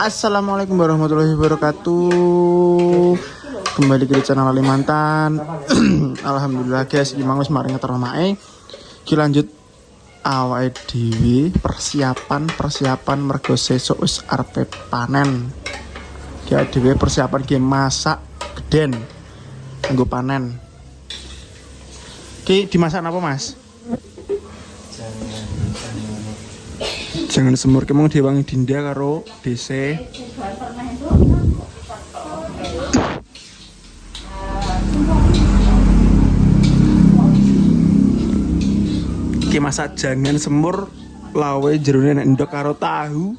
Assalamualaikum warahmatullahi wabarakatuh. Kembali ke channel Kalimantan. Alhamdulillah guys, iki mang wis mari ngeterno mae. Iki lanjut awake dhewe persiapan mergo sesuk wis arep panen. Iki dhewe persiapan ki masak geden kanggo panen. Ki dimasak apa, Mas? Jangan semur kemong diwangi dinda karo DC. Ki masak jangan semur lawe jerone nek ndok karo tahu.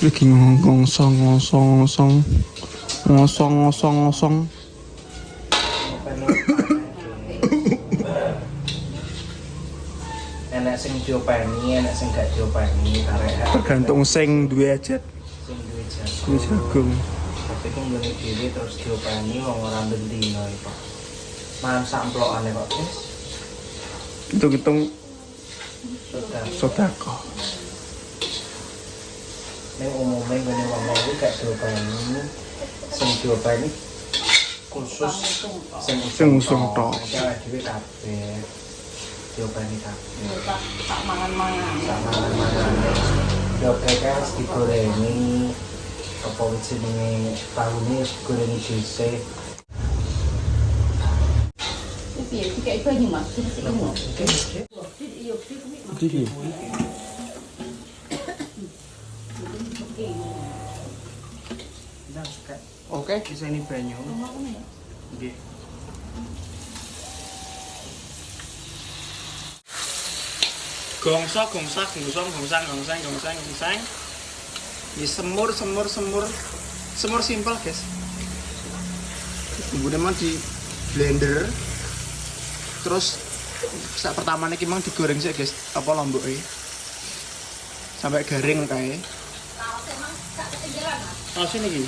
Iki ngosong. Enak sing diopeni, enak sing gak diopeni, tergantung sing duwe aja. Sing duwe Duwe jagung. Tapi ku nggone dhewe terus diopeni wong ora bendino kok. Man sak emplokane kok, Guys. Hitung-hitung Sudah. sedekah. Ning umume ngene wong iki gak diopeni. Sing diopeni khusus sing usung tok. Cara dhewe kabeh. Diopeni kabeh. Tak mangan-mangan. Yo kayak digorengi apa jenenge tahune digorengi dhisik. Piye iki kayak banyu Mas. Iki. Oke, bisa ini banyu. Nggih. Gongsang. Ini semur simpel guys. Kemudian mah di blender. Terus saat pertama nih memang digoreng sih guys, apa lomboknya sampai garing kayak. Sini gini.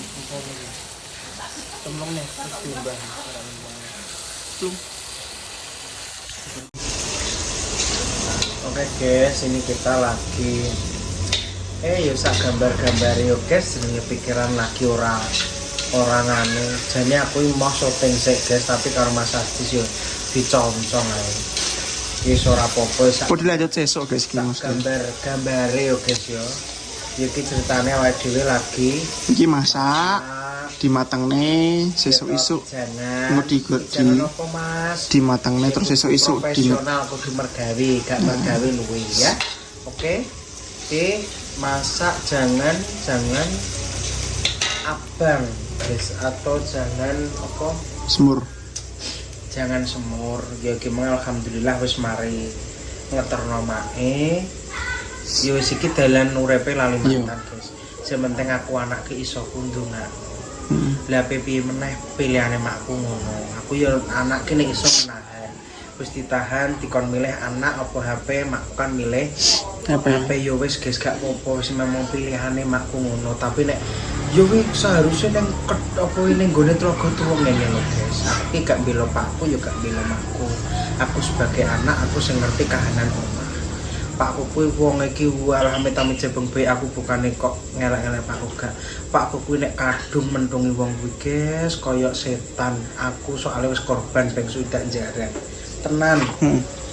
Temlongnya diumbah. Belum. Oke guys, ini kita lagi ya sak gambar-gambar yo guys, jenenge pikiran lagi orang anu. Jane aku mau syuting sih guys, tapi karo Mas Adis yo dicongcong ae. Wis ora apa-apa sak. Kok dilanjut sesuk guys iki Mas. Gambar yo guys yo. Iki ceritane awake dhewe lagi Iki masak dimatengne sesuk-isuk mau dimatengne terus sesuk-isuk profesional kudu mergawe gak mergawe luwe ya. Oke. Masak jangan abang guys, atau jangan apa semur. Jangan semur ya gimana. Alhamdulillah wis mari ngeterno mae. Ya wis iki dalan urepe Kalimantan guys. Sing penting aku anake iso kundungan. Lah piye meneh pilihane makku ngono. Aku ya anak kene iso menahan. Wis ditahan dikon milih anak apa HP, makku kan milih HP ya wis guys gak apa-apa, wis memang pilihane makku ngono. Tapi nek yo wis seharusnya nang apa ning nggone tlaga tuwung ngene lho guys. Aku gak bela pakku ya gak bela makku. Aku sebagai anak aku sing ngerti kahanan omah. Pakku kuwi wong iki amit-amit jebeng bae, aku bukane kok ngelek-ngelek pakku gak. Pakku kuwi nek kadung mentungi wong kuwi guys koyo setan. Aku soalnya wis korban beng sudah jaran. Tenan.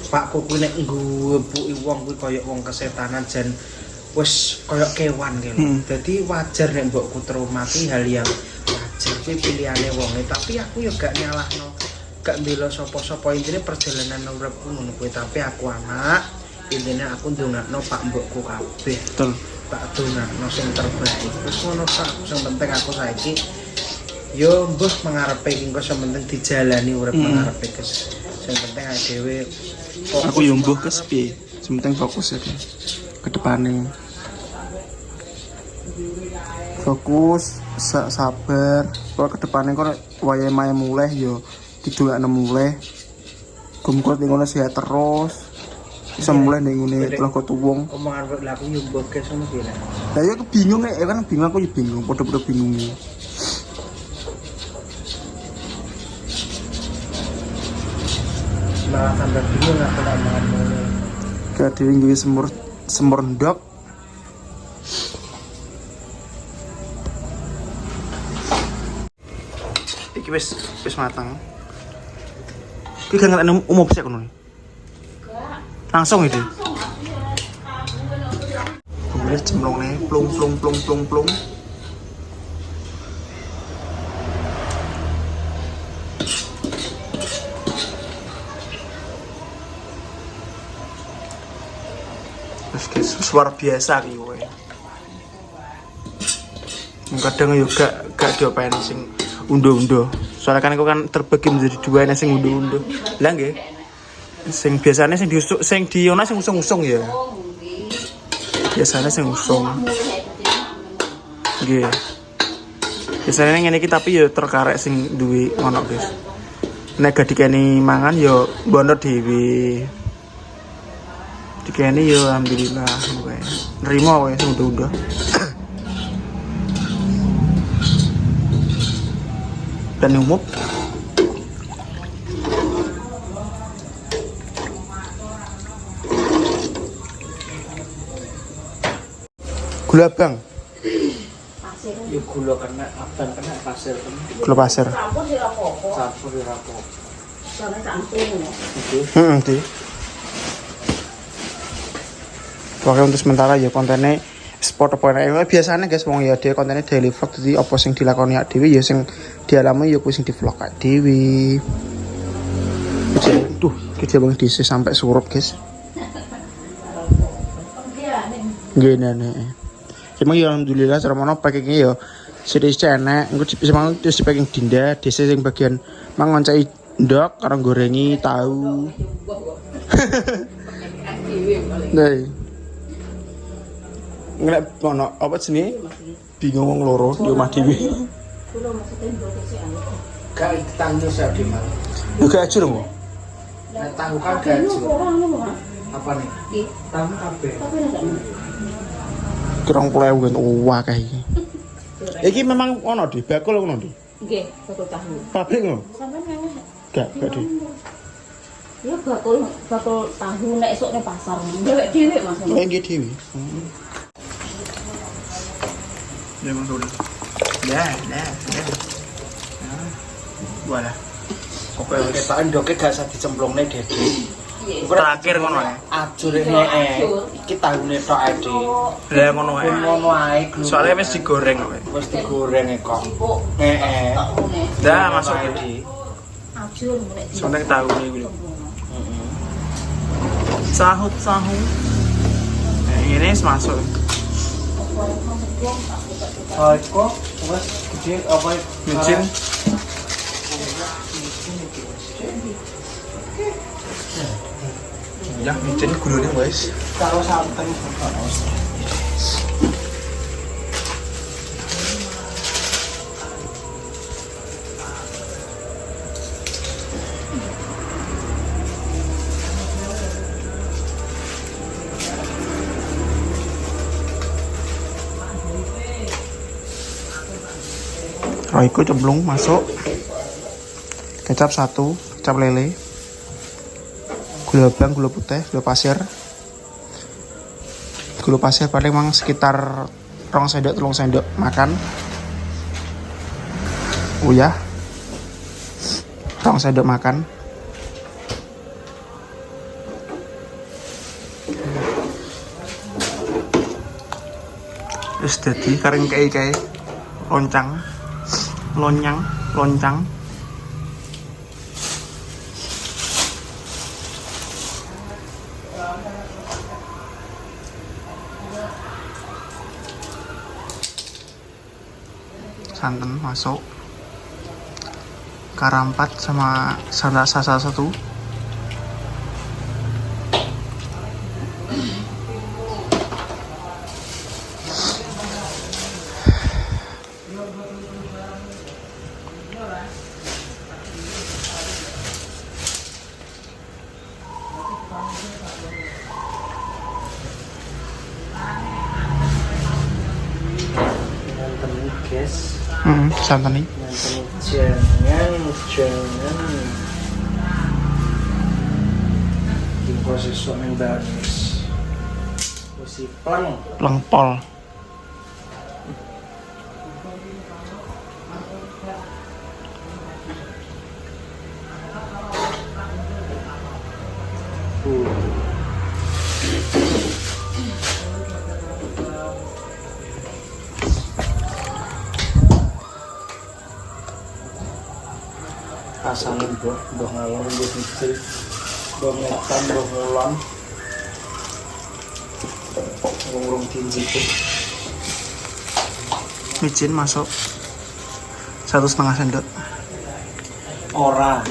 Pakku kuwi nek ngguwebuki wong kuwi koyo wong kesetanan jan wis koyo kewan kene. Dadi wajar nek mbokku traumati hal yang wajar kuwi pilihane wonge, tapi aku yo gak nyalahno. Gak mbela sapa-sapa, intine perjalanan uripku ngono kuwi, tapi aku anak intinya aku ndongakno pak mbokku kabeh. Betul. Tak ndongakno sing terbaik. Terus ngono sak, sing penting aku saiki yo mbah mengarepe iki kok sing penting dijalani urip mengarepe guys. Sing penting awake dhewe Aku yo mbuh kes piye. Sing penting fokus ya ke depane. Fokus, sabar. Kok ke depane kok wayahe mae mulih yo didongakno mulih. Gumkot ngono sehat terus. Bisa mulai ning ngene telaga tuwung. Omongan lha aku yo mbok kes ngono piye. Lah ya bingung kan bingung aku yo bingung, padha-padha bingung. malah tambah bingung aku omongan Gak dewi semur ndok. Iki wis matang. Iki gak ngerti umum sih kono. Langsung itu. Kemudian cemplungnya plung. Terus guys, luar biasa iki kowe. Kadang juga gak diopain sing undo-undo. Soalnya kan aku kan terbagi menjadi dua, ini sing undo-undo. Lah nggih. Sing biasanya sing diusuk, sing diona sing usung-usung ya. Biasanya sing usung. Nggih. Biasanya ngene iki tapi ya terkarek sing duwe ngono, guys. Nek gak dikeni mangan ya mbono dhewe. Dikeni ya alhamdulillah kowe. Nerimo kowe sing undo-undo. Dan umum gula bang Ya gula kena abang kena pasir kena. gula pasir Campur sih rapopo. Campur ya rapo. Sampai campur ya. Oke. di pokoknya untuk sementara ya kontennya sport apa enak biasanya guys wong ya dia kontennya daily vlog jadi apa sing dilakoni ak dhewe ya sing dialami ya kuwi sing di vlog ak dhewe. Duh, kita bang disi sampai surup guys. Gini. Cuma ya alhamdulillah cara mana packingnya ya sedikit enak. Engko bisa mang terus packing dinda, desa yang bagian mang ngoncai ndok karo gorengi tahu. Nah. Ngelak ono apa sini? Bingung wong loro di omah dhewe. Gak tanggung saya di mana. Yo gak ajur kok. Nah, tahu kan gak ajur. Apa nih? Tahu kabeh. Kurang pulau kan wah kayak iki. Iki memang ono di bakul ono di. Nggih, bakul tahu. Pabrik ngono. Sampeyan nang Gak di. ya bakul tahu nek esuk ning pasar. Dewek dhewe Mas. Oh nggih dhewe. Ya Mas udah. Ya. Voilà. Oke, ketok ndoke gak usah dicemplungne Dede. Terakhir ngono ya. Ajure nek iki tahune tok ae, Dik. Lah ngono ae. Ngono ae gluk. Soalnya wis digoreng kok. Wis digoreng kok. Dah masuk iki. Ajur nek Soalnya tahu nih gue. Sahut. Nah, ini masuk. Oh, kok wis gede apa Micin. Ya, micin gulune wis. karo santen. Royko cemplung masuk. Kecap 1, kecap lele. Gula bang, gula putih, gula pasir. Gula pasir paling mang sekitar 2 sendok 3 sendok makan. Uyah. 2 sendok makan. Wis dadi karing kae loncang. Santan masuk. Karampat sama sasa satu. Guys, Santan nih. jangan di proses suami baris. isi pleng. Lengpol. Rasane mbok ngalor mbok kecil. Mbok ngetan mbok ngulon. Ngurung tinjipit. Micin masuk 1,5 sendok. Ora.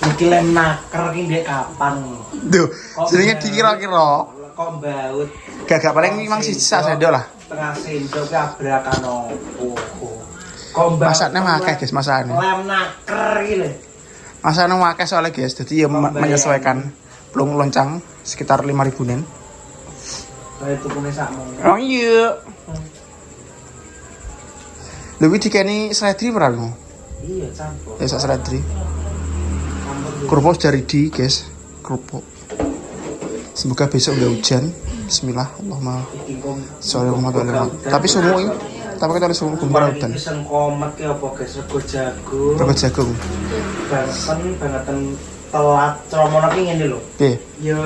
Iki lem naker ki ndek kapan? Duh, jenenge dikira-kira. Kok baut Gagak paling memang sisa sendok lah. setengah sendok ki abrakan opo. Kok Masaknya akeh guys, masaknya. lem naker iki lho. Masaknya akeh soalnya guys, jadi ya menyesuaikan. Plung loncang sekitar 5.000-an. Kayak tukune sakmu. Oh iya. Lebih dikeni seledri berapa? Iya, campur. Ya sak seledri. Campur. Kerupuk dari di guys, kerupuk. Semoga besok nggak hujan. Bismillah, Allahumma Iki kom. sholli ala Muhammad. Tapi sumuk ini, tapi kita ada sumuk gumpar hutan. Iki sing komet ki apa guys? Rego jagung. Rego jagung. Bangetan telat cromono ki ngene lho. Oke, Ya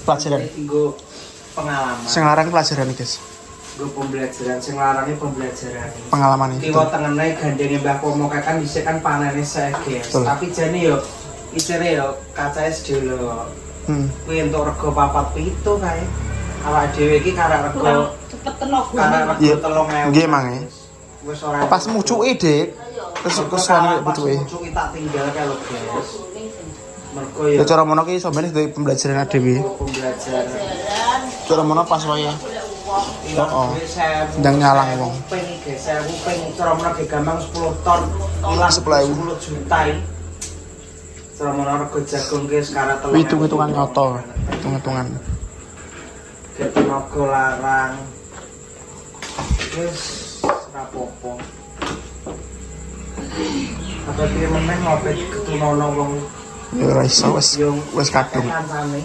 pelajaran. nggo pengalaman. Sing larang pelajaran nih guys. Nggo pembelajaran sing larane pembelajaran. Pengalaman itu. Kiwa tengene gandenge Mbah Pomo kan dhisik kan panene sek guys. Betul. Tapi jane yo isere yo KCS dulu. Kuwi entuk rego 47 kae. Awak dhewe iki karek rego Cepet tenaga. karek rego Iya. 3000. Nggih, Mang, ya. Wis ora. Pas mucuke Dik, kesuwen mucuke. Mucuki tak tinggal kae lho guys. Mergo Ya yo cara mono ki sampeyan itu pembelajaran dhewe. pembelajaran. Cara mono pas wae. Oh, Ndang nyalang wong. Saya kuping cara menawa ge gampang 10 ton ilang 10.000. 10 juta. Cara menawa rego jagung ge sekarang telung. Hitung-hitungan nyoto, hitung-hitungan. Tenaga larang. Wis rapopo. Apa piye meneh ngopet ketunono wong Ya ora iso wis kadung. kancane.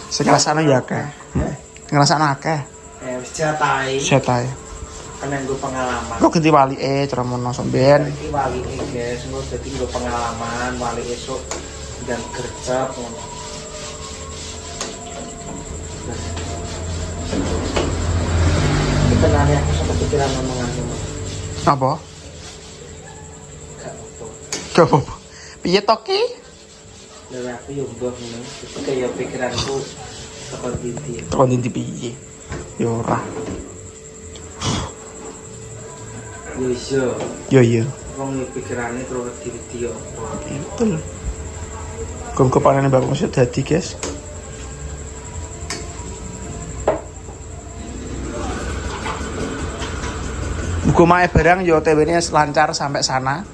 Sing ngrasakno ya akeh. Ngrasakno akeh. Wis jatahe. Setae. Kan nggo pengalaman. Kok ganti walike cara mono sampeyan. Iki walike guys, engko dadi nggo pengalaman, wali esuk dan gercep ngono. Tenane aku sampe pikiran ngomongan ngono. Apa? Gak apa. Gak apa-apa. Piye to ki? Lah aku yo mbah ngono. Iki kaya pikiranku teko ndi. Tekan ndi piye? Ya ora. Yo iso. Yo yo. Wong yo pikirane terus wedi yo. Betul. Kok panane bapak mesti dadi, guys. Muga mae barang yo TW-nya lancar sampai sana.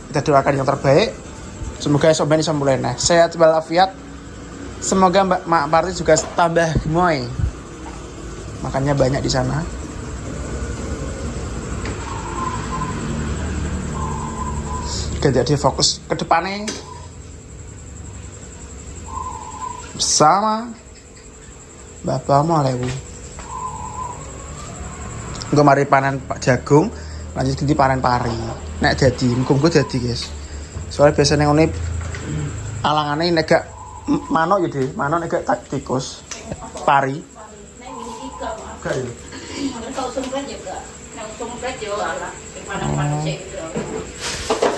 Kita doakan yang terbaik. Semoga esok ben iso mulai nah. Sehat walafiat. Semoga Mbak Mak Parti juga tambah gemoy. Makannya banyak di sana. Jadi dia fokus ke depannya bersama Bapak Malewu. Gue mari panen pak jagung, lanjut ganti panen pari. Nek jadi, gue jadi guys. Soalnya biasanya ngene alangane nek gak manuk ya deh, manuk nek gak tikus pari. Nek iki gak. Gak ya. Nek sumpret ya gak. Nek sumpret yo alah sing panas-panas sik.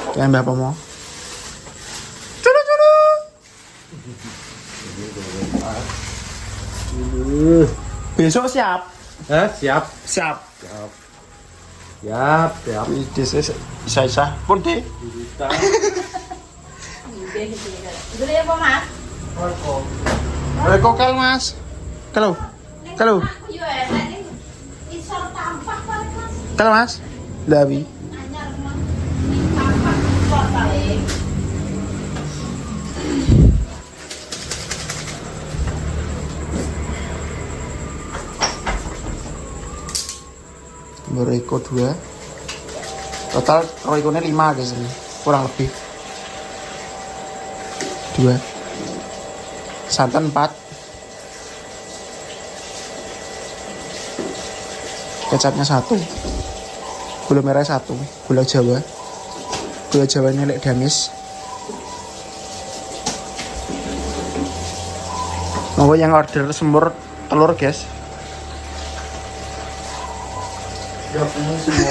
Kayak Bapak mau. Curu. Besok siap. Siap. Siap. Siap. Ide saya pun deh. Beli apa, Mas? Kokel Mas. Kalau. Yo enak isor tampak paling Mas. Kalau Mas. Dawi. Anyar Mas. Tampak isor paling. Royco 2. Total Royco-nya 5 guys ini. Kurang lebih. 2. Santan 4. Kecapnya 1. Gula merah 1. Gula Jawa. Gula Jawanya lek damis. Mau yang order semur telur, guys. Jawabnya semua.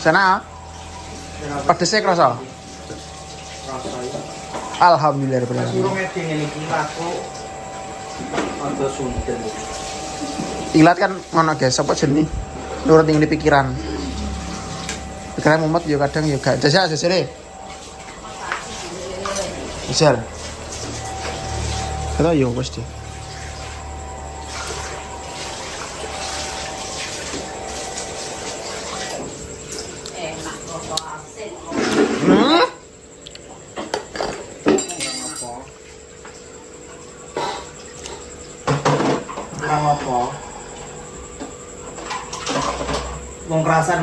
Sana. Pedesnya kerasa. Alhamdulillah rabbil alamin. Suruh ngedeng ini iki laku ada sundel. Ilat kan ngono guys, apa jenenge? Nurut ning pikiran. Pikiran mumet yo kadang yo gak jajal jajale. Jajal. Kata yo wis deh. Enak rasa asin. Kurang apa? Wong krasan.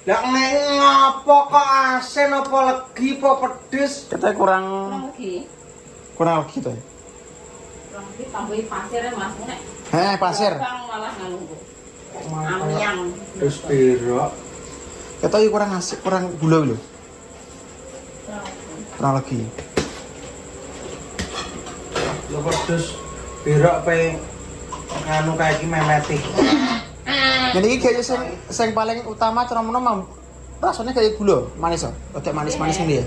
Lah nek ngopo kok asin apa legi apa pedes? Katanya kurang Kurang lagi tuh. tambahin pasir ya Mas. Nek Pasir. Bang malah ngalunggu. Amyang. Terus piro? Katanya kurang asik, kurang gula lho. Kurang lagi. Lho pedes piro pe anu kayak iki memeti. Jadi ini kayaknya yang paling utama cara menomang rasanya kayak gula, manis kayak manis-manis ini ya.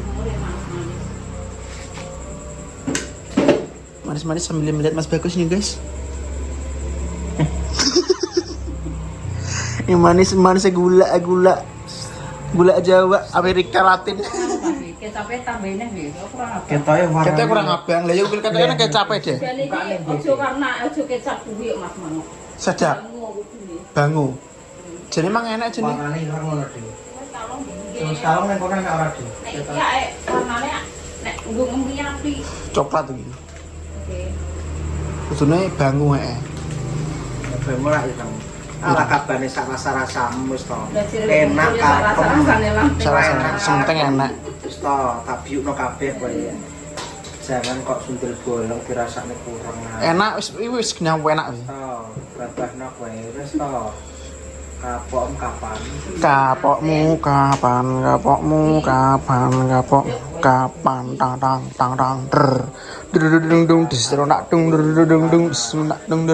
Manis-manis sambil melihat Mas Bagus nih guys. Ini manis-manisnya gula Jawa, Amerika Latin. Kecapnya tambahinnya gitu. Kurang apa? Ketoke warna. Katanya kurang abang, lah ya katanya kecapnya deh. Jadi ini ojo karena ojo kecap kuwi Mas Mano. Sedap, Bangu aku dulu. bangu. Jadi emang enak jenis. Warnane ilang ngono dhewe. Kalong Terus kalau nek kono nek ora dhewe. nek ya warnane nek nggo ngempinya api. Coklat iki. Oke. Kudune bangu Bemo lah ilang. Ala kabane sak rasa-rasamu wis to. Lah jere Enak rasa-rasane lah. Salah senteng enak. Wis to, tak biukno kabeh kowe. Jangan kok sundel bolong dirasakne kurang. Enak wis kenyang enak wis. To, babahno kowe wis to. Kapokmu kapan? Kapokmu kapan tang der dung dung dis nak dung dung dis nak dung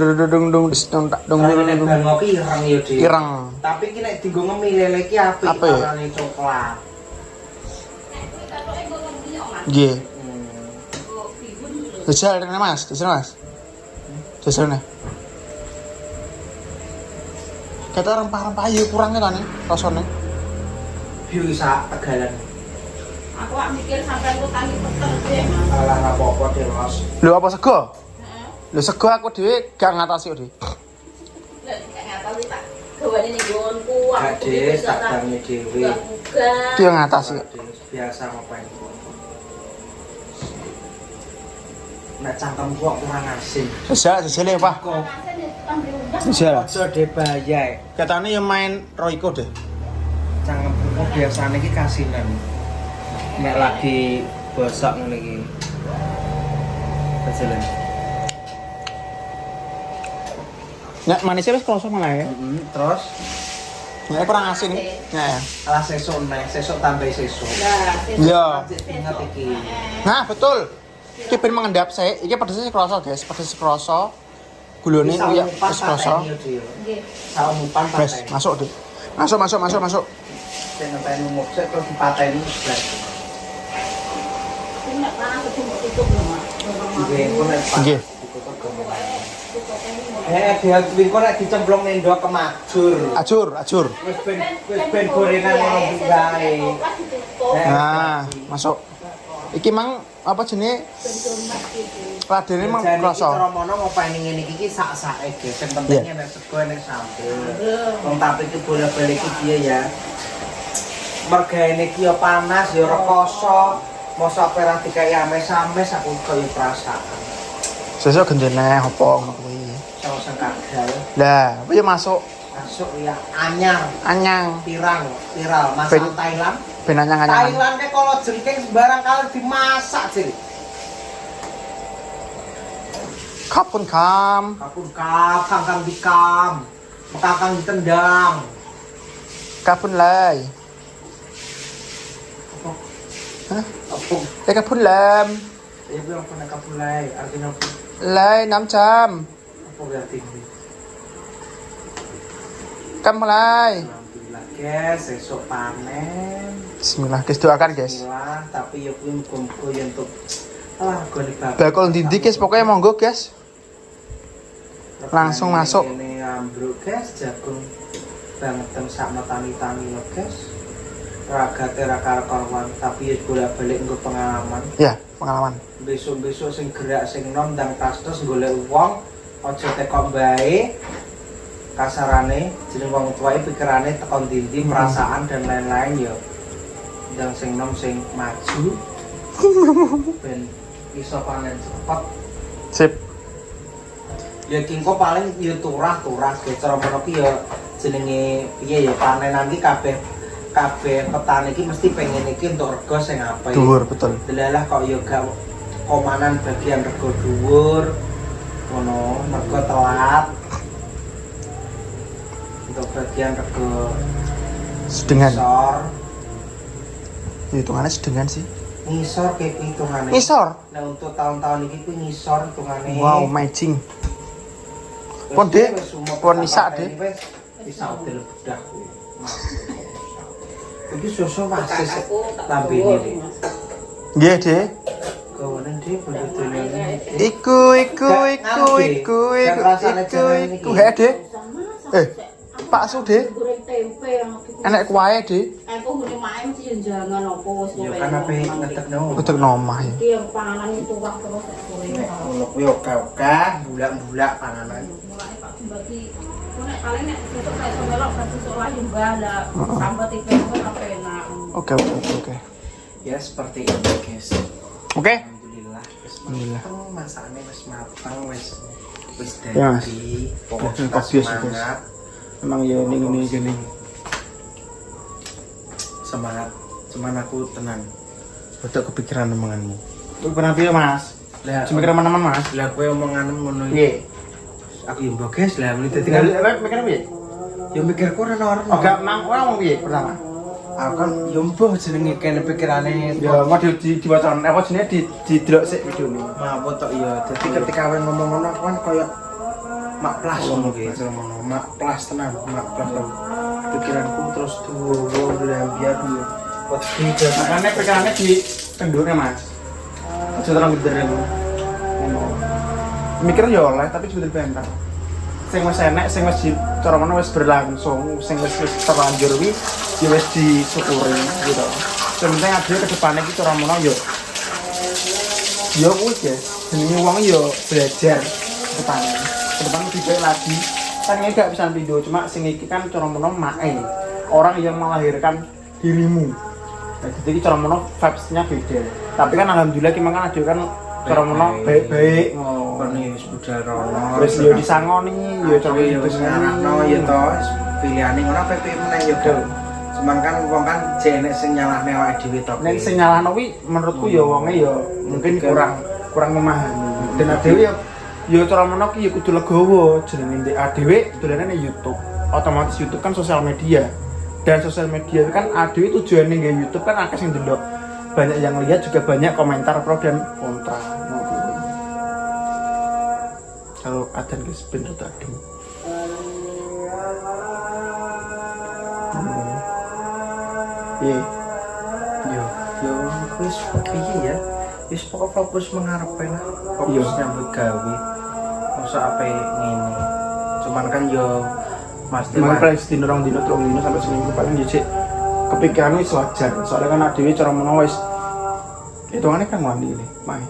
dung dis tak dung Nek bango ki ireng ya, Dik. ireng. Tapi ki nek dienggo ngemilele ki apik Apa ya? warnane coklat. Nggih. Jajal rene Mas, jajal Mas. Jajal nih. Kata rempah-rempah ayo kurangnya kan rasane. Biu sak tegalan. Aku mikir sampai aku tani peter deh Mas. Alah ora apa-apa Delos. Lho apa sego? Heeh. Lho sego aku dhewe gak ngatasi kok, Dik. Lah gak tahu tak gawane ning nggonku. Gak Des, tak dangi dhewe. Ki yang ngatasi. Biasa ngapain. Nek cangkemku kok kurang asin. Jajal Pak. Kok Jajal. aja debayai. Katanya yang main Royco deh. Cangkemku biasane iki kasinan. Nek lagi bosok ngene iki. Jalan. Nek manisnya wis krasa malah ya. Terus Nek kurang asin. Nah, alah sesuk neh, sesuk tambah sesuk. Lah, Iya. Ingat iki. Nah, betul. Iki ben mengendap saya. Iki pedesnya krasa, guys. Pedes krasa. Gulane kuwi wis krasa. nggih. Saumupan Wes, pateni. masuk, Dik. Masuk. Sing ngenteni umuk sik terus dipateni blas. Ini nek panas tutup lho Mas. Nggih, engko nek pas Nggih. ditutup gemeng. Dia wingko nek dicemplung nendo kemajur. Ajur. Wis ben gorengan ngono wae. Nah, masuk. Iki mang apa jenenge? Radene mang Jane iki krasa. cara mono ngopeni ngene iki sak-sake ge. Sing penting nek sego nek sambel. Wong tapi iki bola-bali iki piye ya. Mergane iki ya panas ya rekoso. Mosok perang dikai ames-ames aku kaya perasaan. Sesuk gendene opo ngono kuwi. Saus kagal. Lah, piye masuk Masuk ya anyar. Anyang. Viral masakan Thailand. Ben anyang. Thailand kalau jengking sembarang kali dimasak, Cil. Kapun kam. Kapun kap, kangkang dikam. Kangkang ditendang. Kapun lai. Apa? Hah? Apa? Kapun lam. Ya bilang pernah kapun lai, artinya apa? Lai 6 jam. Apa berarti ini? Kam mulai. Alhamdulillah guys, esok panen. Bismillah, guys doakan guys. Bismillah, tapi ya pun kumpul yang untuk gue Bakul didi guys, pokoknya monggo guys. Langsung masuk. Ini ambruk guys, jagung banget sama tani-tani lo guys. Raga tera kawan, tapi ya bolak-balik gue pengalaman. Ya, pengalaman. Besok-besok sing gerak sing nom dan kastos golek uang, ojo tekok bae. Kasarane jeneng wong tuae pikirane tekon dindi perasaan dan lain-lain ya. Dan sing nom sing maju ben iso panen cepet. Sip. Ya kingko paling ya turah ge cara ngono ki ya jenenge piye ya panen nanti kabeh petani iki mesti pengen iki untuk rego sing apik. Dhuwur betul. Delalah kok ya gak komanan bagian rego dhuwur. Ngono, mergo telat. Untuk bagian rego Sedengan. ngisor Hitungannya sedengan sih. ngisor kayak hitungannya. Ngisor. Nah untuk tahun-tahun ini ku ngisor hitungannya. Wow, matching. Pon dek, pon nisa dek. Nisa udah bedah. Iki susu wasis lambe ini. Nggih, Dek. Kawanan dia bener-bener. Iku. Heh, Dek. Pak Su, Dek. Goreng tempe yang Enek kuahe, Dek. aku ngene mae mesti jangan apa wis Ya kan apa ngetekno. Utek nomah ya. iki yang panganan itu wah terus goreng. Ngono kuwi oke-oke, bulak-bulak panganan. Mulai Pak bagi nek paling nek sesuk nek iso melok kan sesuk lagi mbala sambat iki apa enak. Oke. Ya seperti itu, guys. Oke. Alhamdulillah, wis Alhamdulillah. mateng, masakane wis mateng, wis Ya, Mas. dadi. Pokoknya Pokoknya kopius, semangat, Emang ya ini gini. semangat. Cuman aku tenang. Udah kepikiran omonganmu. Tuh pernah piye, Mas? Lah, Cuma kira mana-mana, Mas. lah kowe omonganmu ngono iki. Piye? Aku yo mbok guys, lah muni dadi Tinggal kan mikir piye? yo mikirku ora Oh, gak mang ora mau piye pertama. Aku kan yo mbok jenenge kene pikirane Ya, mau diwaca apa jenenge didelok sik videone. apa tok ya. Dadi ketika kowe ngomong ngono aku kan koyo mak plas ngono ki, ngono. Mak plas tenan, mak plas. Pikiranku terus tuh biar dulu. Wedi Makanya pikirannya di kendurnya, Mas. Aja terlalu geder aku. Mikir ya oleh, tapi sebetulnya bentar. Sing wis enek, sing wis cara mana wis berlangsung, sing wis terlanjur wi, ya wis disyukuri gitu. Sing penting adil ke depannya iki cara mana yo. Yo kuwi guys, jenenge wong yo belajar ke depan. Ke depan lebih baik lagi. Kan ini gak bisa video, cuma sing iki kan cara mana mae. Orang yang melahirkan dirimu. Nah, jadi cara mana vibes-nya beda. Tapi kan alhamdulillah kita kan ada kan cara mana baik-baik. kon wis budal rono. Terus yo disangoni, yo cara yo itu ngarepno ya to pilihane ngono apa piye meneh yo Gal. Cuman kan wong kan jek nek sing nyalahne awake dhewe to. Nek sing nyalahno kuwi menurutku yo wonge yo mungkin kurang memahami. Dan adewe yo cara mana ki yo kudu legowo jenenge ndek adewe dolane ning YouTube. Otomatis YouTube kan sosial media. Dan sosial media kan adewe tujuane nggih YouTube kan akeh sing ndelok. Banyak yang lihat juga banyak komentar pro dan kontra. Kalau adzan guys ben rada adem. Iya. Yo wis piye ya? Wis pokok fokus mengarepe lah. Fokus nyambut gawe. Masa apa ngene. Cuman kan yo pasti Memang paling sedino rong dino sampai seminggu paling jek kepikiran wis wajar. Soalnya kan adewe cara menawa wis hitungane kan wani ini, Mai.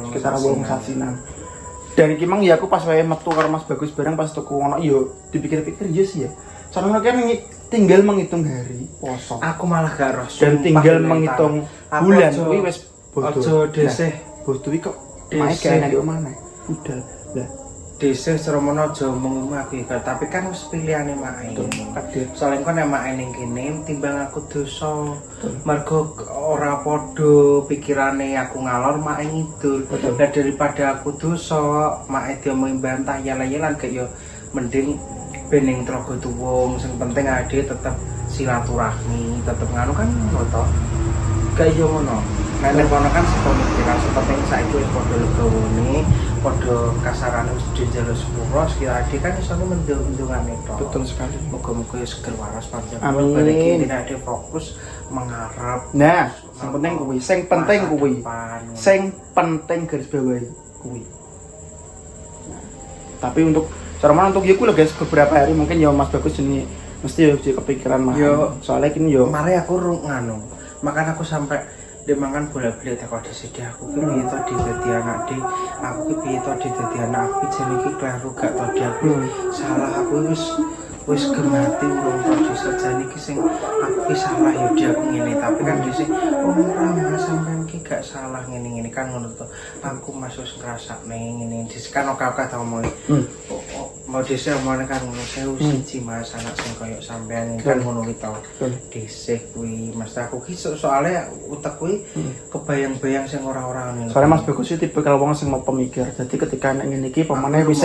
Sekitar 8 sasinan. Dan iki mang ya aku pas wae metu karo Mas Bagus bareng pas tuku ngono yo dipikir-pikir ya sih ya. Soalnya kan tinggal menghitung hari poso. aku malah gak roh. Dan tinggal menghitung bulan kuwi wis bodoh. Ojo deseh. Bodoh iki kok mae gak enak yo mana. Budal. Lah dhisik Sromono aja omong aku ya, tapi kan wis pilihane mae. Soale kok nek mae ning kene timbang aku dosa. Mergo ora padha pikirane aku ngalor mae ngidul. Lah daripada aku dosa, mae diomongi bantah yel-yelan gak ya mending bening Traga Tuwung. Sing penting ade tetep silaturahmi, tetep nganu kan ngono to. Gak yo ngono. Nek kono kan sepemikiran seperti saiki wis padha legawone, padha kasarane wis dijaluk sepuro, sekiranya kan iso mendung-mendungane to. Betul sekali. Moga-moga seger waras panjang. Amin. Bareng iki ade fokus mengharap. Nah, sing penting kuwi, sing penting kuwi. Sing penting garis bawahi kuwi. Nah, tapi untuk Sromono untuk iku lho guys, beberapa hari mungkin ya Mas Bagus jenenge mesti ya kepikiran mah. Soalnya kini yo mari aku nganu. Makan aku sampai dia mangan bolak-balik tak ada sedih aku ki piye to dadi anak di aku ki piye to dadi anak aku jane iki kleru gak to di aku salah aku wis gemati urung produser jane iki sing aku ki salah ya di aku ngene tapi kan dhisik ora mas sampean ki gak salah ngene-ngene kan ngono to aku mas wis ngrasakne ngene dhisik kan oke-oke ta omongi mau dhisik omongane kan ngono sewu siji mas anak sing koyo sampean kan ngono ki to dhisik kuwi mas aku ki soalnya utek kuwi kebayang-bayang sing ora-ora ngene. Soalnya Mas Bagus itu tipe kalau wong sing mau pemikir. Jadi ketika nek ngene iki pemane wis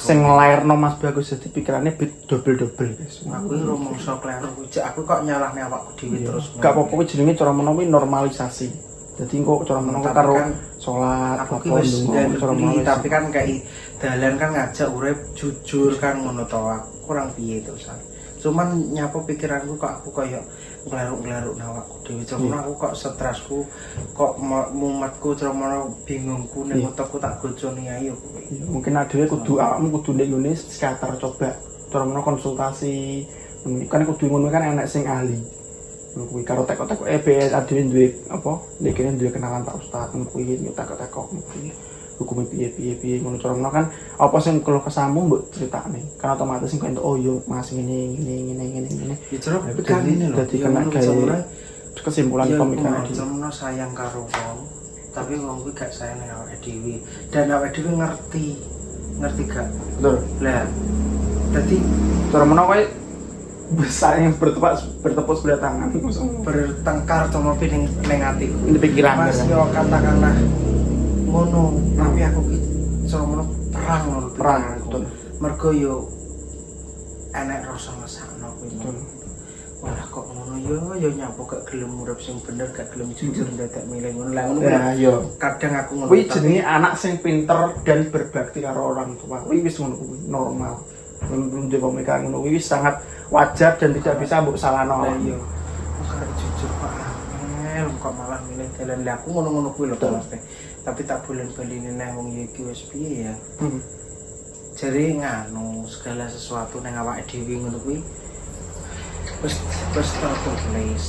sing nglairno Mas Bagus jadi pikirannya double-double guys. Aku iki rumangsa kleru kuwi aku kok nyalahne awakku dhewe terus. Gak apa-apa kuwi jenenge cara menawa normalisasi. Jadi kok cara menawa karo salat aku ki wis ndali tapi kan kayak dalan kan ngajak urip jujur kan ngono to aku kurang piye terus. Cuman nyapa pikiranku kok aku koyo nglaruk-nglaruk awakku dhewe cuma aku kok stresku kok mumetku cuma bingungku ning utekku tak goconi ayo kowe. Mungkin adewe kudu awakmu kudu nek ngene psikiater coba cara konsultasi kan kudu ngono kan enek sing ahli. Kuwi karo teko-teko EBS adewe duwe apa nek kene duwe kenalan Pak Ustaz kuwi teko-teko kuwi hukum piye ngono cara kan apa sing kalau kesamu mbok critakne kan otomatis sing entuk oh yo Mas ngene ya jero kan ngene lho dadi kena gawe kesimpulan pemikiran iki cuma sayang karo wong tapi wong kuwi gak sayang nang awake dhewe dan awake dhewe ngerti gak betul lah dadi cara menawa kowe besar yang bertepuk sebelah tangan bertengkar cuma ning atiku ini pikiran Mas yo katakanlah ngono tapi aku ki sono perang betul mergo yo enek rasa ngesakno kuwi wah kok ngono yo nyapo gak gelem urip sing bener gak gelem jujur dadak milih ngono lah ngono ya yo kadang aku ngono kuwi jenenge anak sing pinter dan berbakti karo orang tua kuwi wis ngono kuwi normal belum juga pemikiran ngono kuwi wis sangat wajar dan tidak bisa mbok salahno yo kok jujur kok malah milih dalan lah aku ngono-ngono kuwi lho Mas tapi tak bulan-balini nang wong iki wis piye ya jare nganu segala sesuatu nang awake dhewe ngono kuwi wis tertulis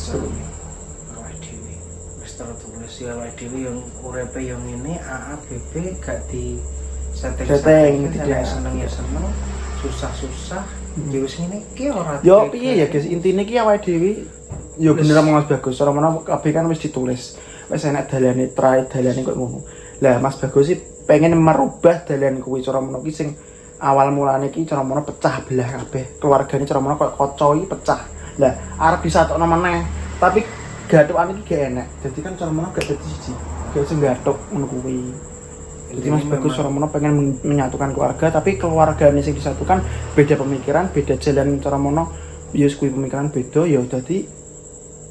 awake dhewe wis tertulis ya awake dhewe yang uripe yang ngene AABB gak di setting tidak seneng ya seneng susah-susah ya wis ngene iki ora yo piye ya guys intine iki awake dhewe yo bener Mas Bagus ora menawa kabeh kan wis ditulis wis enak dalane dalane kok ngono. Lah Mas Bagus sih pengen merubah dalan kuwi cara menawa ki sing awal mulane ki cara menawa pecah belah kabeh. Keluargane cara menawa kok kaca iki pecah. Lah arep disatokno meneh. Tapi gathukane iki gak enak. Dadi kan cara menawa gak dadi siji. Gak sing gathuk ngono kuwi. Jadi Mas Bagus cara menawa pengen menyatukan keluarga tapi keluargane sing disatukan beda pemikiran, beda jalan cara menawa yo kuwi pemikiran beda ya dadi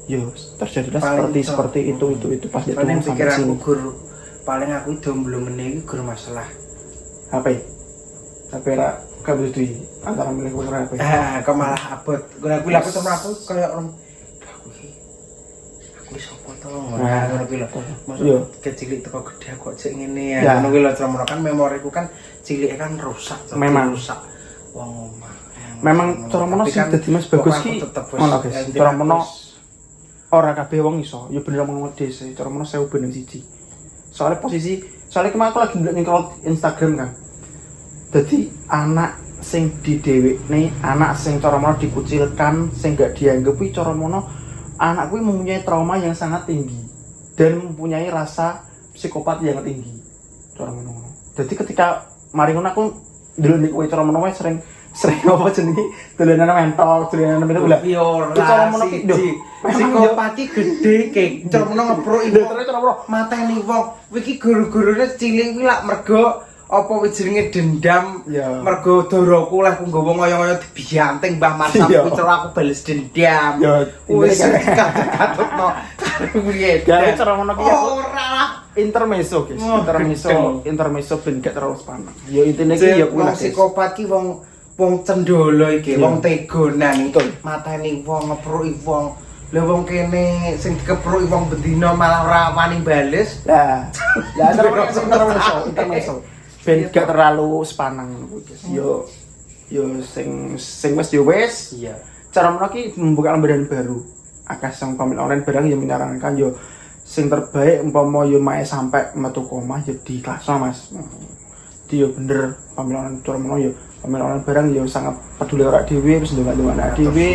yo terjadilah seperti itu pas itu sampai sini. Paling aku jomblo meneh iki gur masalah. HP ra kabeh antara milih kowe HP. Kok malah abot. Gue aku sama aku kayak orang aku sapa to ngono kuwi lho. Maksud kecilik teko gede kok cek ngene ya. Ngono kuwi lho kan memoriku kan cilik kan rusak. Memang rusak. Wong omah. Memang cara menawa sing dadi Mas Bagus ki ngono guys. Cara menawa ora kabeh wong iso, ya bener ngomong dhewe, cara menawa 1000 banding 1. Soalnya kemarin aku lagi ndelok Instagram kan. Dadi anak sing didhewekne, anak sing cara menawa dikucilkan, sing gak dianggap kuwi cara menawa anak kuwi mempunyai trauma yang sangat tinggi dan mempunyai rasa psikopat yang tinggi. Cara menawa. Dadi ketika mari ngono aku dulu nih kowe cara menawa sering apa jenenge dolanan mentok, dolanan mentok lho. Yo cara menawa ki psikopati gede kek. Cara menawa ngepruk lho terus cara menawa mateni wong. Iki guru-gurune cilik kuwi lak mergo apa wis jenenge dendam mergo doroku leh ku nggawa ngoyo-ngoyo dibiyanting Mbah Marsam kuwi cara aku bales dendam. Wis katut-katutno piye. Ya cara menawa ki ora intermezzo guys. Intermezzo ben gak terlalu panas. Ya intine ki ya kuwi psikopat ki wong cendolo iki, wong tegonan iki. Mateni wong ngepruki wong. Lha wong kene sing dikepruki wong bendina malah ora wani bales. Lah intermezzo. Ben gak terlalu sepanang ngono guys. Yo sing wis yo wis. Iya. Cara menawa ki membuka lembaran baru. Akeh sing pamil online barang yo menyarankan yo sing terbaik umpama yo mae sampai metu koma yo di kelasno Mas. Dia bener pamil online cara menawa yo pamil online barang yo sangat peduli ora dhewe wis ndongak-ndongak anak dhewe.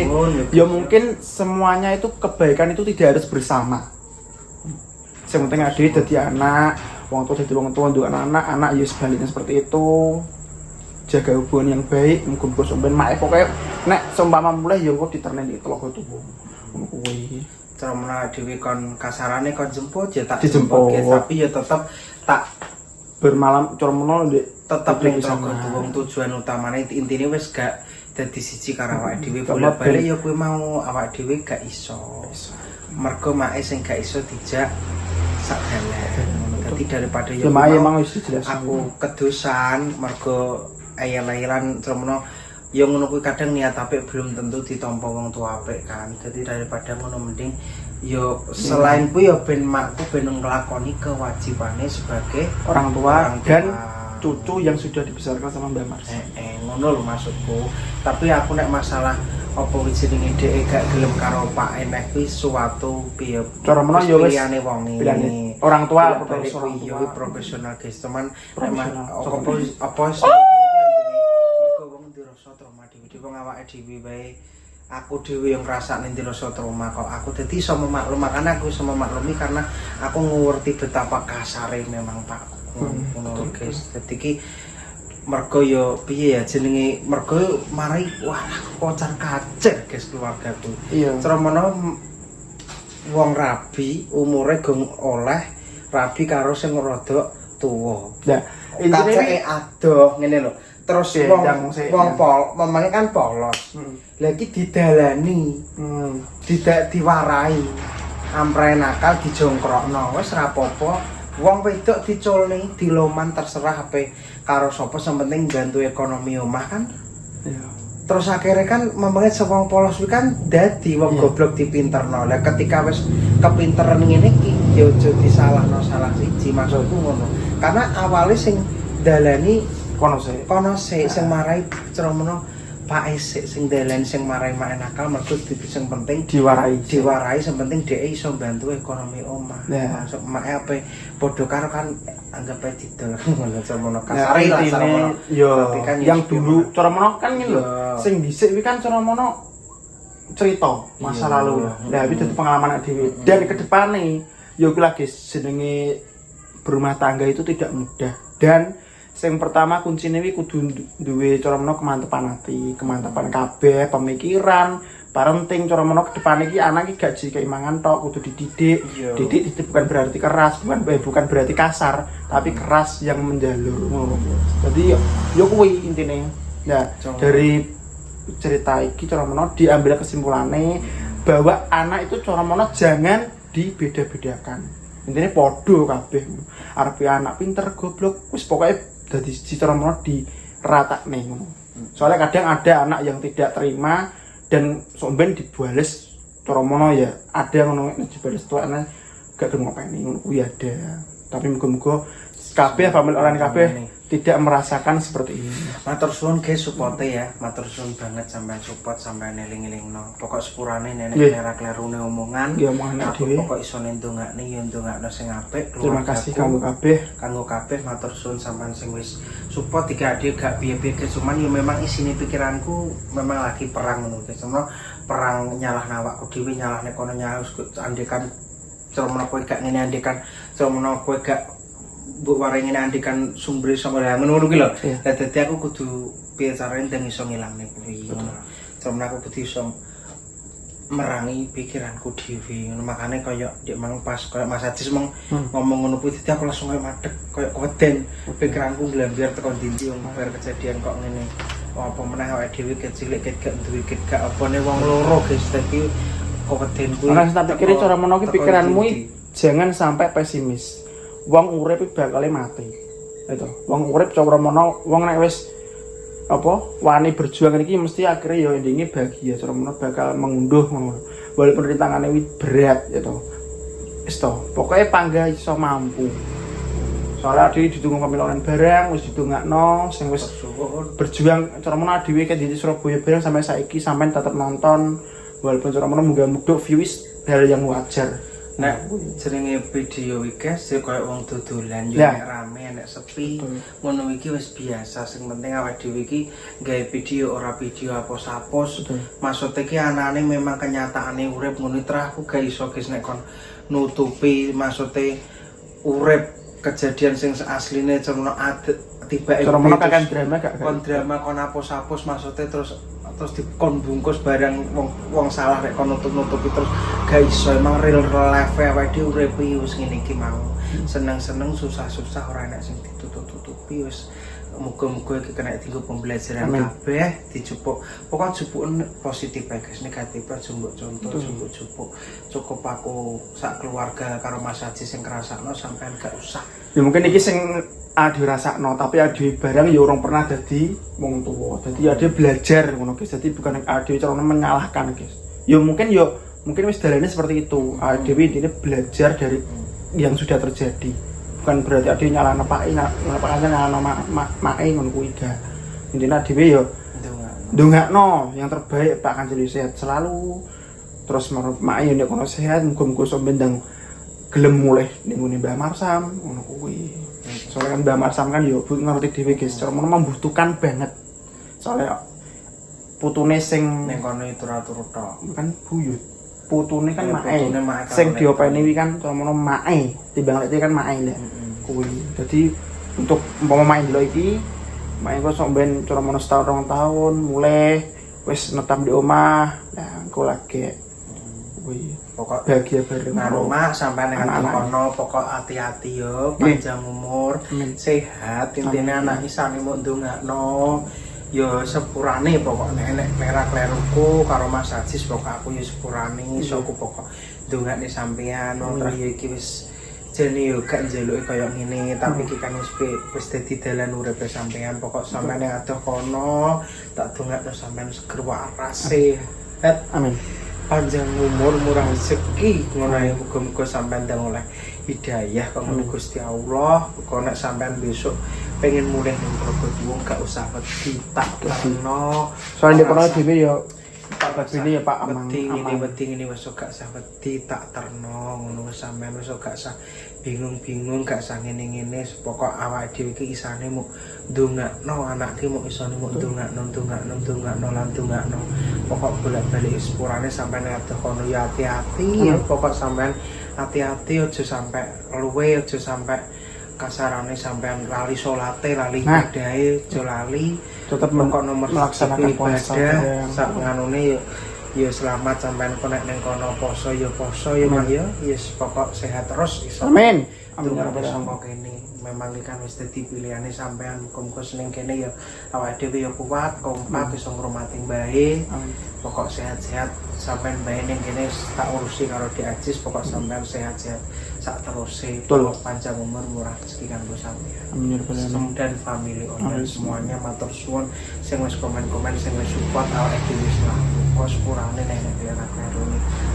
Ya mungkin semuanya itu kebaikan itu tidak harus bersama. Yang penting ade dadi anak, wong tua dadi wong tua untuk anak-anak ya sebaliknya seperti itu. Jaga hubungan yang baik, muga-muga sampeyan mak pokoke nek seumpama mulai ya engko diterneni telaga tuwa. Ngono kuwi. Cara menawa dhewe kon kasarane kon jemput ya tak Dijemput. tapi ya tetep tak Bermalam cara menawa tetep ning wong tujuan utamane intine wis gak dadi siji karo awake dhewe bolak-balik ya kuwi mau awake dhewe gak iso. Mergo make sing gak iso dijak sak dalan. Dadi daripada ya emang wis dijelaskan. Aku kedusan mergo ayel-ayelan tremono ya ngono kuwi kadang niat apik belum tentu ditampa wong tua apik kan. Dadi daripada ngono mending ya selain kuwi ya ben makku ben nglakoni kewajibane sebagai orang tua dan cucu yang sudah dibesarkan sama Mbak Mars. Ngono lho maksudku. Tapi aku nek masalah apa wis jenenge dhek gak gelem karo Pak Enek kuwi suatu piye. Cara menawa ya wis pilihane wong iki. Orang tua profesional guys, teman apa wong dirasa trauma dhewe wong awake dhewe wae. Aku dhewe yang ngrasakne dirasa trauma kok. Aku dadi iso memaklumi makane aku iso memaklumi karena aku ngerti betapa kasare memang Pak. Ngono guys. Dadi ki mergo yo piye ya jenenge mergo mari wah kocar kacir guys keluargaku. Iya. Ceromono wong rabi umure gong oleh rabi karo sing rada tuwa. Nah, intine adoh ngene lho. Terus wong mamane kan polos. Lah iki didalani. Tidak diwarai. Ampre nakal dijongkrokno wis ra apa-apa. Wong wedok diculni, diloman terserah ape karo sapa sing penting bantu ekonomi omah kan. Iya. Terus akhirnya kan memangnya sewong polos kuwi kan dadi wong goblok dipinterno. Lah ketika wis kepinteran ngene iki ya aja disalahno salah siji maksudku ngono. Karena awalnya sing dalani kono sik sing marai ceromono Pak Esik sing dalani sing marai mak nakal mergo sing penting diwarai sing penting dhek iso bantu ekonomi omah. Masuk mak ape padha karo kan anggap ae didol ngono ceromono kasare lah ceromono. Yo yang dulu ceromono kan ngene lho. Sing dhisik kuwi kan ceromono cerita masa lalu. Lah iki dadi pengalaman dhewe. Dan ke depane yo kuwi lagi jenenge berumah tangga itu tidak mudah dan sing pertama kuncine kuwi kudu duwe cara menawa kemantepan ati, kemantepan kabeh, pemikiran, parenting cara menawa ke depan iki anak iki gak keimangan tok, kudu dididik. Didik bukan berarti keras, bukan berarti kasar, tapi keras yang menjalur ngono. Jadi yo kuwi intine. Nah, dari cerita iki cara menawa diambil kesimpulannya bahwa anak itu cara menawa jangan dibeda-bedakan. Intine padha kabeh. Arep anak pinter goblok wis pokoke dadi cara menawa diratakne ngono. Soalnya kadang ada anak yang tidak terima dan somben dibales cara menawa ya ada ngono nek dibales tuane gak gelem ngopeni ngono kuwi ada. Tapi muga-muga kabeh family orang kabeh tidak merasakan seperti ini. Matur suwun guys supporte ya. Matur suwun banget sampean support sampean eling-elingno. Pokok sepurane nenek klera-klerune omongan. Ya omongan dhewe. Pokok iso ndongakne ya ndongakno sing apik. Terima kasih kanggo kabeh. Kanggo kabeh matur suwun sampean sing wis support iki ade gak piye-piye cuman ya memang isine pikiranku memang lagi perang ngono guys. Perang nyalahne awakku dhewe nyalahne kono nyalah andekan ceromono kowe gak ngene andekan ceromono kowe gak mbok waringi andikan sumber saka lha ngono kuwi lho. Iya. Lah dadi aku kudu piye carane ndang iso ngilangne kuwi. Terus aku kudu iso merangi pikiranku dhewe ngono makane kaya ndek mang pas kaya Mas Ajis mong ngomong ngono kuwi dadi aku langsung kaya madeg kaya keweden pikiranku nglambiar teko ndi wong bar kejadian kok ngene apa meneh awake dhewe kecilik gak duwe gak opone wong loro guys dadi keweden kuwi ora tak pikir cara menawa ki pikiranmu jangan sampai pesimis wong urip bakal mati itu wong urip cara menawa wong nek wis apa wani berjuang iki mesti akhirnya ya endingnya bahagia cara menawa bakal mengunduh ngono walaupun rintangannya berat gitu wis to pokoknya pangga iso mampu soalnya dhewe ditunggu pamilonan barang wis didongakno sing wis berjuang cara menawa dhewe kan di Surabaya barang sampai saiki sampean tetep nonton walaupun cara menawa muga-muga views hal yang wajar. Nek jenenge video iki guys kaya wong dodolan yo nek rame nek sepi ngono iki wis biasa sing penting awake dhewe iki gawe video ora video apos-apos maksud iki anane memang kenyataane urip ngono terus aku gak iso guys nek kon nutupi maksude urip kejadian sing asline cerono tibake cerono kakek drama gak kon drama kon apos-apos maksude terus dikon bungkus barang wong salah nek kon nutup-nutupi terus gak iso emang real life awake dhewe urip wis ngene iki mau seneng-seneng susah-susah ora enak sing ditutup-tutupi wis muga-muga iki kena dienggo pembelajaran kabeh dijupuk pokok jupuken positif ae guys negatif ae jumbuk contoh jumbuk cukup aku sak keluarga karo Mas Ajis sing ngrasakno sampean gak usah ya mungkin iki sing dirasakno tapi ade barang ya orang pernah dadi wong tuwa. Dadi ade belajar ngono guys. Dadi bukan ade carane menyalahkan guys. Ya mungkin wis dalane seperti itu. Ade intine belajar dari yang sudah terjadi. Bukan berarti ade nyalahno pake nyalahno mae ngono kuwi gak. Intine ade ya ndongakno yang terbaik Pak Kanjeli sehat selalu. Terus mae nek kono sehat muga-muga sampeyan ndang gelem mulih ning ngene Mbah Marsam ngono kuwi. Soalnya kan Mbak Marsam kan yo ngerti dhewe guys, cara membutuhkan banget. Soalnya putune sing ning kono tur-tur tok. Kan buyut. Putune kan mae. Sing diopeni wi kan cara mae, timbang lek kan mae lek. Kuwi. Dadi untuk umpama main dulu iki, mae kok sok ben cara setahun 2 tahun mulai wis netap di omah. Nah, engko lagi kuwi. Pokok bahagia bareng nang rumah sampai ning kono pokok hati-hati yo panjang umur sehat intine anak isane mung ndongakno yo sepurane pokok nek merah kleruku karo Mas Ajis pokok aku yo sepurane iso aku pokok ndongakne sampean terus yo iki wis jane yo gak njaluki kaya ngene tapi iki kan wis dadi dalan uripe sampean pokok sampean ning adoh kono tak dongakno sampean seger waras sehat amin panjang umur murah rezeki ngono ae muga-muga sampean ndang oleh hidayah kang Gusti Allah kok nek sampean besok pengen mulih ning Probolinggo gak usah wedi tak terno soalnya di kono dhewe ya Pak Babine ya Pak Amang wedi ngene wis gak usah wedi tak terno ngono sampean wis gak usah bingung-bingung gak usah ngene-ngene pokok awake dhewe iki isane mung ndongakno anak ki mung isane mung ndongakno lan ndongakno pokok bolak-balik sepurane sampean adoh kono ya hati-hati ya pokok sampean hati-hati aja sampai luwe aja sampai kasarane sampean lali salate lali ibadahe aja lali tetep melaksanakan puasa sak nganune ya selamat sampean konek ning kono poso ya mah ya yes pokok sehat terus iso amin amin ya rabbal alamin memang kan wis dadi pilihane sampean muga-muga seneng kene ya awake dhewe ya kuat kompak iso ngurmati mbae pokok sehat-sehat sampean mbae ning kene tak urusi karo Dik Ajis pokok sampean sehat-sehat sak teruse panjang umur murah rezeki kanggo sampean amin ya rabbal alamin dan family online semuanya matur suwun sing wis komen-komen sing wis support awake dhewe selalu kos purane nek nek.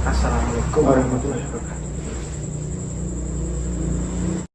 Assalamualaikum warahmatullahi wabarakatuh.